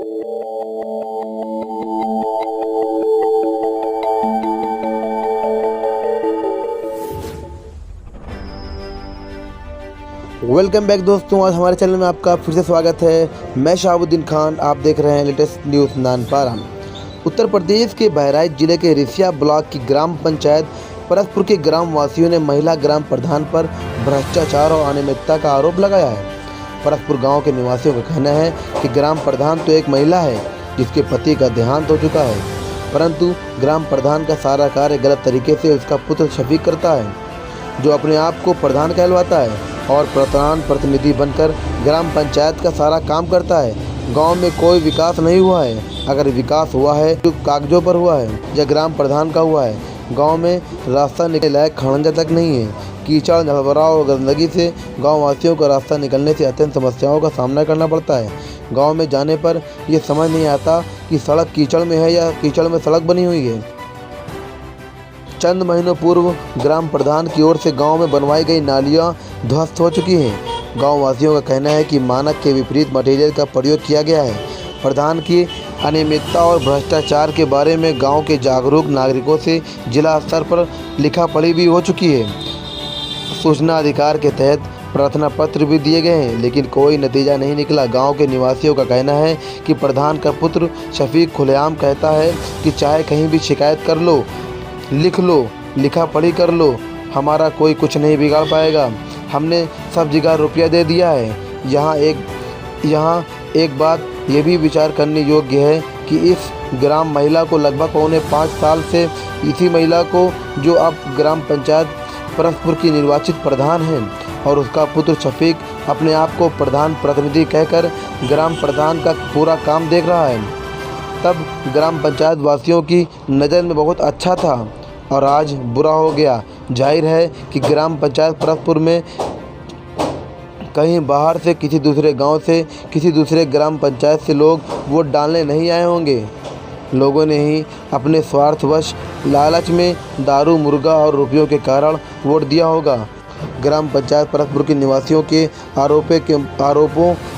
Welcome back दोस्तों, आज हमारे चैनल में आपका फिर से स्वागत है। मैं शहाबुद्दीन खान, आप देख रहे हैं लेटेस्ट न्यूज़ नानपारा। उत्तर प्रदेश के बहराइच जिले के रिसिया ब्लॉक की ग्राम पंचायत परसपुर के ग्राम वासियों ने महिला ग्राम प्रधान पर भ्रष्टाचार और अनियमितता का आरोप लगाया है। परसपुर गांव के निवासियों का कहना है कि ग्राम प्रधान तो एक महिला है जिसके पति का देहांत हो चुका है, परंतु ग्राम प्रधान का सारा कार्य गलत तरीके से उसका पुत्र शफीक करता है, जो अपने आप को प्रधान कहलवाता है और प्रधान प्रतिनिधि बनकर ग्राम पंचायत का सारा काम करता है। गांव में कोई विकास नहीं हुआ है, अगर विकास हुआ है तो कागजों पर हुआ है या ग्राम प्रधान का हुआ है। गांव में रास्ता निकलने लायक खड़ंजा तक नहीं है। कीचड़, नलबराव और गंदगी से गाँव वासियों को रास्ता निकलने से अत्यंत समस्याओं का सामना करना पड़ता है। गाँव में जाने पर ये समझ नहीं आता कि सड़क कीचड़ में है या कीचड़ में सड़क बनी हुई है। चंद महीनों पूर्व ग्राम प्रधान की ओर से गांव में बनवाई गई नालियां ध्वस्त हो चुकी हैं। गांव वासियों का कहना है कि मानक के विपरीत मटेरियल का प्रयोग किया गया है। प्रधान की अनियमितता और भ्रष्टाचार के बारे में गांव के जागरूक नागरिकों से जिला स्तर पर लिखा पढ़ी भी हो चुकी है। सूचना अधिकार के तहत प्रार्थना पत्र भी दिए गए हैं, लेकिन कोई नतीजा नहीं निकला। गांव के निवासियों का कहना है कि प्रधान का पुत्र शफीक खुलेआम कहता है कि चाहे कहीं भी शिकायत कर लो, लिख लो, लिखा पढ़ी कर लो, हमारा कोई कुछ नहीं बिगाड़ पाएगा। हमने सब जगह रुपया दे दिया है। यहाँ एक बात ये भी विचार करने योग्य है कि इस ग्राम महिला को लगभग पौने 5 साल से इसी महिला को, जो अब ग्राम पंचायत परसपुर की निर्वाचित प्रधान है, और उसका पुत्र शफीक अपने आप को प्रधान प्रतिनिधि कहकर ग्राम प्रधान का पूरा काम देख रहा है। तब ग्राम पंचायत वासियों की नज़र में बहुत अच्छा था और आज बुरा हो गया। जाहिर है कि ग्राम पंचायत परसपुर में कहीं बाहर से, किसी दूसरे गांव से, किसी दूसरे ग्राम पंचायत से लोग वोट डालने नहीं आए होंगे। लोगों ने ही अपने स्वार्थवश लालच में दारू, मुर्गा और रुपयों के कारण वोट दिया होगा। ग्राम पंचायत परसपुर के निवासियों के आरोपों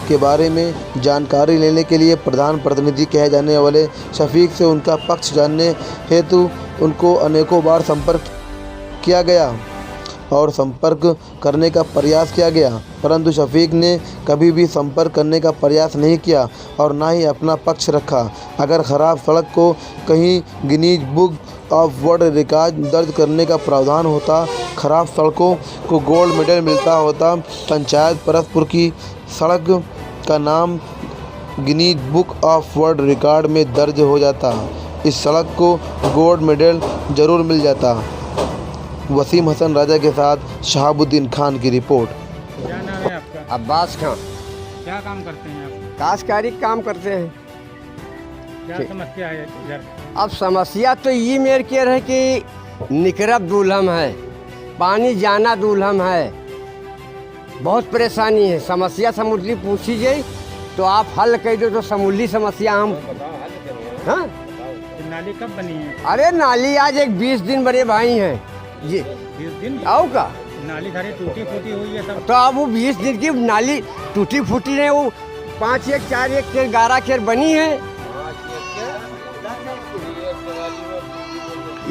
के बारे में जानकारी लेने के लिए प्रधान प्रतिनिधि कहे जाने वाले शफीक से उनका पक्ष जानने हेतु उनको अनेकों बार संपर्क किया गया और संपर्क करने का प्रयास किया गया, परंतु शफीक ने कभी भी संपर्क करने का प्रयास नहीं किया और ना ही अपना पक्ष रखा। अगर ख़राब सड़क को कहीं Guinness book of world record दर्ज करने का प्रावधान होता, ख़राब सड़कों को गोल्ड मेडल मिलता होता, पंचायत परसपुर की सड़क का नाम Guinness book of world record में दर्ज हो जाता, इस सड़क को गोल्ड मेडल ज़रूर मिल जाता। वसीम हसन राजा के साथ शहाबुद्दीन खान की रिपोर्ट। क्या नाम है आपका? अब्बास खान। क्या काम करते हैं आप? काश्तकारी काम करते हैं। क्या समस्या है इधर? अब समस्या तो ये मेरे के है कि निकरब दुल्हम है, पानी जाना दुल्हम है, बहुत परेशानी है। समस्या समूली पूछी जाए तो आप हल कर दो तो समूली समस्या हम। हाँ, नाली कब बनी है? अरे नाली आज एक 20 दिन बड़े भाई हैं ये 20 दिन? आओ का नाली सारी टूटी फूटी हुई है सब। तो अब वो 20 दिन की नाली टूटी फूटी है, वो 5 एक 4 एक 11 खेर बनी है।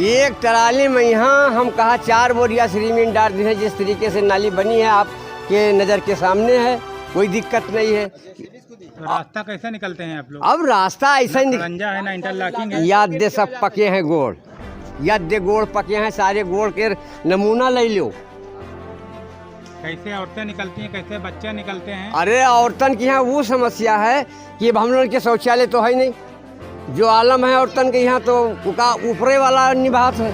एक टराली में यहाँ हम कहा 4 बोरिया सीमेंट डाल दी है। जिस तरीके से नाली बनी है आपके नज़र के सामने है, कोई दिक्कत नहीं है। रास्ता कैसे निकलते हैं आप लोग? अब रास्ता ऐसा ही खड़ंजा है ना, इंटरलॉकिंग है? याद दे सब पके हैं गोड़, याद दे गोड़ पके हैं सारे, गोड़ के नमूना ले लो। कैसे औरतें निकलती हैं, कैसे बच्चे निकलते हैं? अरे औरतन की यहाँ वो समस्या है कि अब हम लोग के शौचालय तो है नहीं, जो आलम है औरतन के यहाँ तो उनका ऊपरे वाला निभात है।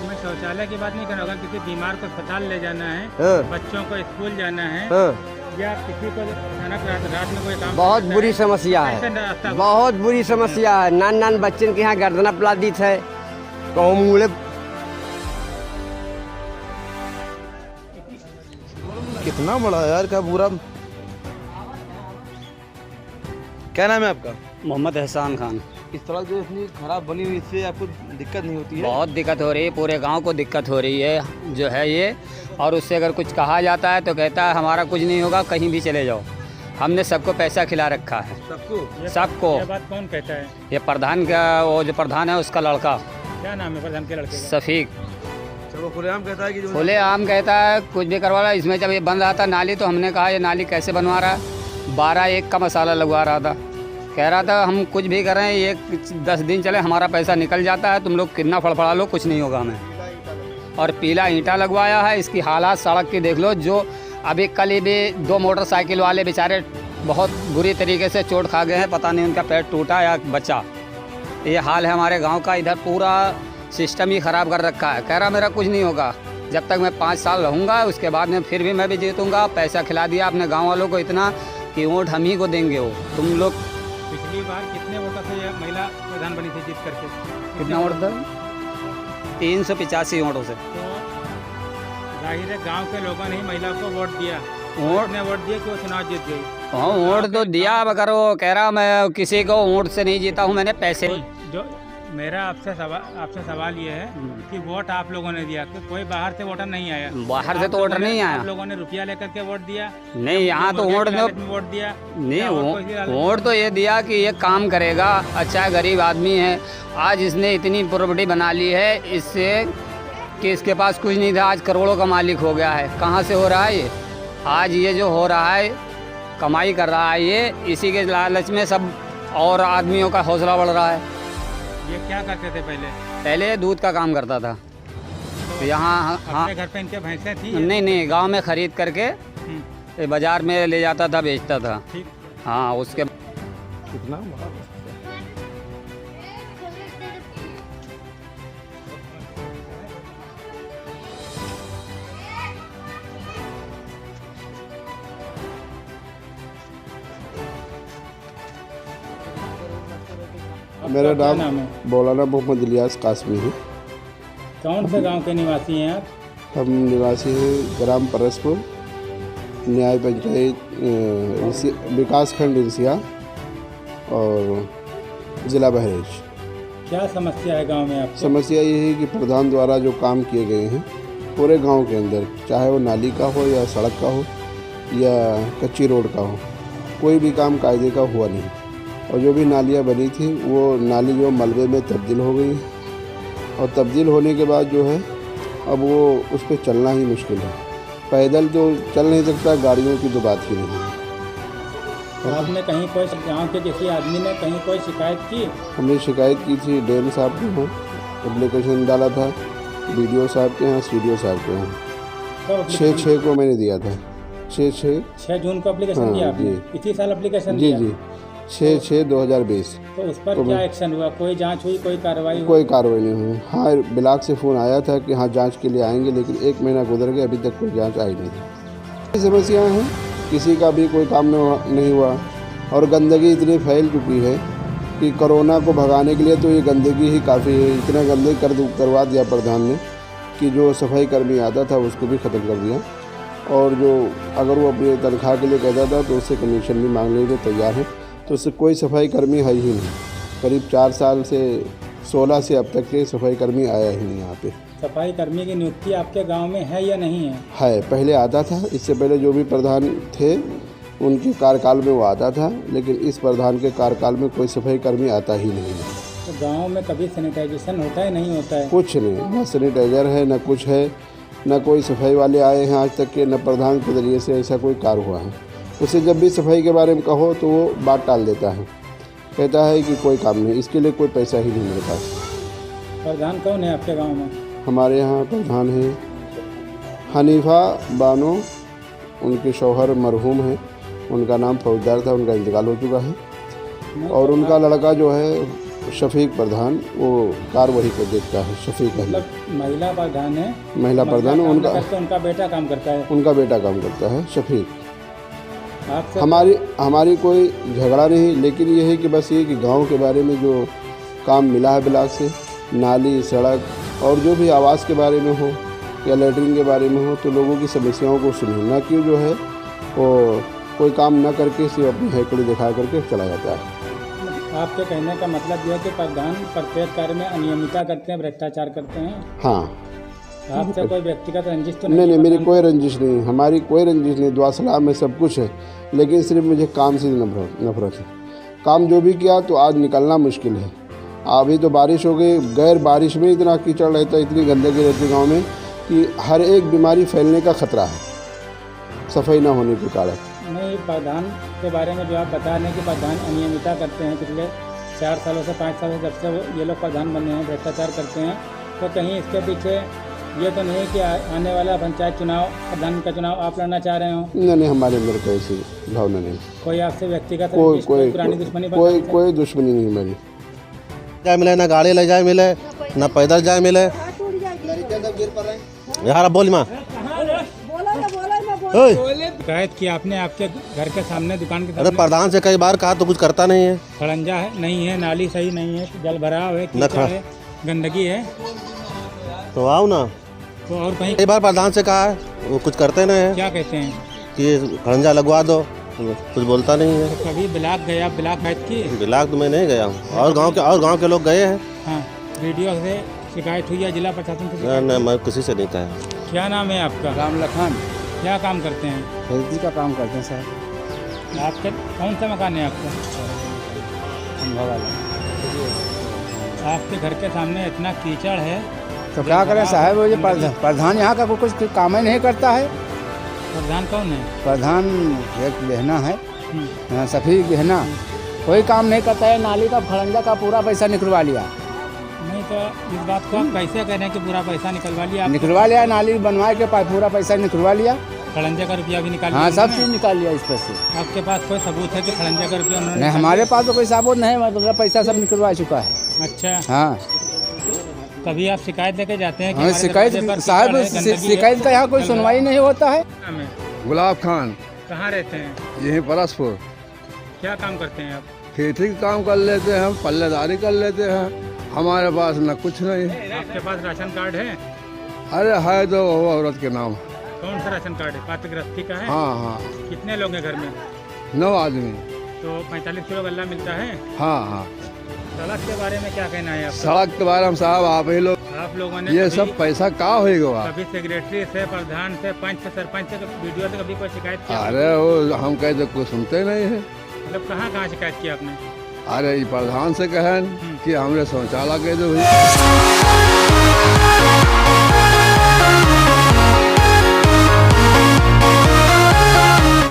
मैं शौचालय की बात नहीं कर रहा, अगर किसी बीमार को अस्पताल ले जाना है, हाँ। बच्चों को स्कूल जाना है, हाँ। या किसी को अचानक रात में कोई काम बहुत करना बुरी है, समस्या कैसे है, रास्ता? बहुत बुरी समस्या है। नान बच्चन के यहाँ गर्दना प्लादित है, कहूँ मूले। कितना बड़ा यार का पूरा। क्या नाम है आपका? मोहम्मद एहसान खान। इस सड़क जो इतनी खराब बनी हुई, इससे आपको दिक्कत नहीं होती है? बहुत दिक्कत हो रही है, पूरे गांव को दिक्कत हो रही है जो है ये। और उससे अगर कुछ कहा जाता है तो कहता है हमारा कुछ नहीं होगा, कहीं भी चले जाओ। हमने सबको पैसा खिला रखा है, सबको। ये बात कौन कहता है? ये प्रधान का, वो जो प्रधान है उसका लड़का क्या नाम है प्रधान के लड़के का? शफीक। वो खुलेआम कहता है कि जो खुलेआम कहता है कुछ भी करवा रहा है। इसमें जब ये बन रहा था नाली, तो हमने कहा ये नाली कैसे बनवा रहा है, 12-1 का मसाला लगवा रहा था। कह रहा था हम कुछ भी करें, ये 10 दिन चले हमारा पैसा निकल जाता है, तुम लोग कितना फड़फड़ा लो, कुछ नहीं होगा हमें। और पीला ईंटा लगवाया है। इसकी हालात सड़क की देख लो। जो अभी कल ही भी 2 मोटरसाइकिल वाले बेचारे बहुत बुरी तरीके से चोट खा गए हैं, पता नहीं उनका पैर टूटा या बचा। ये हाल है हमारे गांव का। इधर पूरा सिस्टम ही ख़राब कर रखा है। कह रहा मेरा कुछ नहीं होगा, जब तक मैं 5 साल रहूँगा, उसके बाद में फिर भी मैं भी जीतूँगा। पैसा खिला दिया अपने गाँव वालों को इतना कि वोट हम ही को देंगे। वो तुम लोग पिछली बार कितने वोटों से यह महिला प्रधान बनी थी जीत करके? कितना वोट था? 385 वोटों से। तो जाहिर है गांव के लोगों ने ही महिला को वोट दिया। वोट ने वोट दिया कि वो चुनाव जीत गई। हाँ, वोट तो दिया, मगर वो कह रहा मैं किसी को वोट से नहीं जीता हूँ, मैंने पैसे। जो मेरा आपसे सवाल ये है कि वोट आप लोगों ने दिया, कि कोई बाहर से वोटर नहीं आया? बाहर से तो वोटर नहीं आया। आप लोगों ने रुपया लेकर के वोट दिया? नहीं, यहाँ तो वोट वोट दिया नहीं, वोट तो ये दिया कि ये काम करेगा, अच्छा गरीब आदमी है। आज इसने इतनी प्रॉपर्टी बना ली है इससे कि इसके पास कुछ नहीं था, आज करोड़ों का मालिक हो गया है। कहाँ से हो रहा है ये? आज ये जो हो रहा है, कमाई कर रहा है ये, इसी के लालच में सब और आदमियों का हौसला बढ़ रहा है। ये क्या करते थे पहले? पहले दूध का काम करता था। तो यहाँ हाँ, अपने घर पे इनके भैंसें थी? नहीं, गांव में खरीद करके बाजार में ले जाता था, बेचता था। ठीक। हाँ, उसके कितना मेरा आपका क्या नाम है? मौलाना मोहम्मद इलियास कासमी है। कौन से गांव के निवासी हैं आप? हम निवासी हैं ग्राम परसपुर, न्याय पंचायत, विकास खंड रिसिया और ज़िला बहराइच। क्या समस्या है गांव में आपकी? समस्या ये है कि प्रधान द्वारा जो काम किए गए हैं पूरे गांव के अंदर, चाहे वो नाली का हो या सड़क का हो या कच्ची रोड का हो, कोई भी काम कायदे का हुआ नहीं। और जो भी नालियाँ बनी थी वो नाली जो मलबे में तब्दील हो गई, और तब्दील होने के बाद जो है अब वो उस पर चलना ही मुश्किल है। पैदल तो चल नहीं सकता, गाड़ियों की तो बात ही नहीं है। तो आपने कहीं कोई गांव के किसी आदमी ने कहीं कोई शिकायत की? हमने शिकायत की थी डीएम साहब के यहाँ, एप्लीकेशन डाला था, बीडीओ साहब के यहाँ, सीडीओ साहब के यहाँ। तो 6/6 को मैंने दिया था। 6 जून को एप्लीकेशन दिया आपने? इसी साल एप्लीकेशन जी दिया? जी 6/6/2020। तो उस पर क्या एक्शन हुआ? कोई जांच हुई, कोई कार्रवाई हुई? कोई कार्रवाई नहीं हुई। हाँ, ब्लॉक से फ़ोन आया था कि हाँ जांच के लिए आएंगे, लेकिन 1 महीना गुजर गया, अभी तक कोई जांच आई नहीं। समस्याएं हैं, किसी का भी कोई काम नहीं हुआ। और गंदगी इतनी फैल चुकी है कि कोरोना को भगाने के लिए तो ये गंदगी ही काफ़ी है। इतना गंदगी करवा दिया प्रधान ने कि जो सफाई कर्मी आता था उसको भी ख़त्म कर दिया। और जो अगर वो अपनी तनख्वाह के लिए कहता था तो उससे कमीशन भी मांगने के तैयार है। तो उससे कोई सफाई कर्मी है ही नहीं। करीब 4 साल से 16 से अब तक के सफाई कर्मी आया ही नहीं यहाँ पे। सफाई कर्मी की नियुक्ति आपके गांव में है या नहीं है? है, पहले आता था। इससे पहले जो भी प्रधान थे उनके कार्यकाल में वो आता था, लेकिन इस प्रधान के कार्यकाल में कोई सफाई कर्मी आता ही नहीं है। तो गांव में कभी सैनिटाइजेशन होता है, नहीं होता है? कुछ नहीं, ना सैनिटाइजर है, ना कुछ है, ना कोई सफाई वाले आए हैं आज तक के, न प्रधान के जरिए से ऐसा कोई कार्य हुआ है। उसे जब भी सफाई के बारे में कहो तो वो बात टाल देता है, कहता है कि कोई काम नहीं, इसके लिए कोई पैसा ही नहीं मेरे पास। प्रधान कौन है आपके गांव में? हमारे यहाँ प्रधान है हनीफा बानो, उनके शौहर मरहूम हैं, उनका नाम फौजदार था, उनका इंतकाल हो चुका है। और उनका लड़का जो है शफीक प्रधान, वो कार्यवाही को देखता है। शफीक मतलब महिला प्रधान है? महिला प्रधान, उनका बेटा काम करता है? उनका बेटा काम करता है शफीक। आपसे हमारी कोई झगड़ा नहीं, लेकिन ये है कि बस ये कि गांव के बारे में जो काम मिला है ब्लॉक से, नाली, सड़क और जो भी आवास के बारे में हो या लेटरिन के बारे में हो, तो लोगों की समस्याओं को सुने, ना कि जो है वो कोई काम ना करके सिर्फ अपनी हैकड़ी दिखा करके चला जाता है। आपके कहने का मतलब यह है कि प्रधान प्रत्येक कार्य में अनियमितता करते हैं, भ्रष्टाचार करते हैं? हाँ, आपसे कोई व्यक्तिगत रंजिश तो नहीं है मेरी प्रधान? कोई रंजिश नहीं, हमारी कोई रंजिश नहीं, दुआ सलाम में सब कुछ है, लेकिन सिर्फ मुझे काम से नफरत है। काम जो भी किया तो आज निकलना मुश्किल है। अभी तो बारिश हो गई, गैर बारिश में इतना कीचड़ रहता है, इतनी गंदगी रहती है गाँव में कि हर एक बीमारी फैलने का खतरा है सफाई न होने के कारण। नहीं, प्रधान के बारे में जो आप बता रहे हैं कि प्रधान अनियमितता करते हैं, पिछले 4 सालों से 5 सालों से जब से ये लोग प्रधान बने हैं भ्रष्टाचार करते हैं, तो कहीं इसके पीछे ये तो नहीं कि आने वाला पंचायत चुनाव, प्रधान का चुनाव आप लड़ना चाह रहे हो? नहीं हमारे अंदर कोई ऐसी भावना नहीं, कोई आपसे व्यक्तिगत कोई रंजिश, कोई पुरानी दुश्मनी कोई दुश्मनी नहीं हमारी। जाए मिले ना गाड़ी ले जाए मिले ना पैदल जाए मिले। यार बोल माँ शिकायत की आपने आपके घर के सामने, दुकान के अरे सामने? प्रधान से कई बार कहा तो कुछ करता नहीं है। खड़ंजा है नहीं है, नाली सही नहीं है, जल भराव है, कीचड़ नखरा। है, गंदगी है, तो आओ ना, तो और कहीं कई बार प्रधान से कहा है, वो कुछ करते नहीं है क्या कहते हैं? कि खड़ंजा लगवा दो, कुछ बोलता नहीं है। तो कभी ब्लॉक गया, ब्लॉक बैठ की? बिलाक तो मैं नहीं गया हूँ, और गांव के लोग गए हैं। हाँ, वीडियो से शिकायत हुई है जिला प्रशासन से? नहीं नहीं, मैं किसी से नहीं कहा। क्या नाम है आपका? राम लखन क्या काम करते हैं? खेती का काम करते हैं सर। आपके कौन सा मकान है आपका? आपके घर के सामने इतना कीचड़ है, तो क्या करें साहब, वो जो प्रधान यहाँ का कुछ काम ही नहीं करता है। प्रधान कौन है? प्रधान एक बहना है, हम्म, सफी बहना, कोई काम नहीं करता है। नाली का खड़ंजा का पूरा पैसा निकलवा लिया, नहीं तो इस बात को आप कैसे कह रहे हैं कि पूरा पैसा निकलवा लिया? निकलवा लिया, नाली बनवा के पूरा पैसा निकलवा लिया। खड़ंजा का रुपया भी निकाल हाँ, लिया सब चीज़ निकाल लिया इस पर से। आपके पास कोई सबूत है कि खड़ंजा का रुपया उन्होंने नहीं, निकाल हमारे पास तो कोई सबूत नहीं है, मतलब पैसा सब निकलवा चुका है। लिया? अच्छा, हाँ, कभी आप शिकायत लेके जाते हैं कि हमें हमारे दरवाजे शिकायत पर साहब, कीचड़ है, गंदगी है? शिकायत का यहाँ कोई सुनवाई नहीं होता है। नाम है? गुलाब खान, कहाँ रहते हैं? यहीं परसपुर। क्या काम करते हैं आप? खेती का काम कर लेते हैं, पल्लेदारी कर लेते हैं, हमारे पास न कुछ नहीं। आपके पास राशन कार्ड है? अरे है तो वो औरत के नाम। कौन सा राशन कार्ड है? पात्रग्रस्ती का है? हाँ, कितने लोग हैं घर में? 9 आदमी। तो 45 किलो गल्ला मिलता है। हाँ, सड़क के बारे में क्या कहना है आपका? सड़क के बारे में साहब आप ही लोग, आप लोगों ने ये कभी- सब पैसा कहाँ होएगा? कभी सेक्रेटरी से, प्रधान से, पंच से, सरपंच से, वीडियो से कभी कोई शिकायत किया? अरे वो हम कहते कुछ सुनते नहीं है। मतलब कहाँ शिकायत की आपने? अरे ये प्रधान से कहें कि हमरे शौचालय के दो।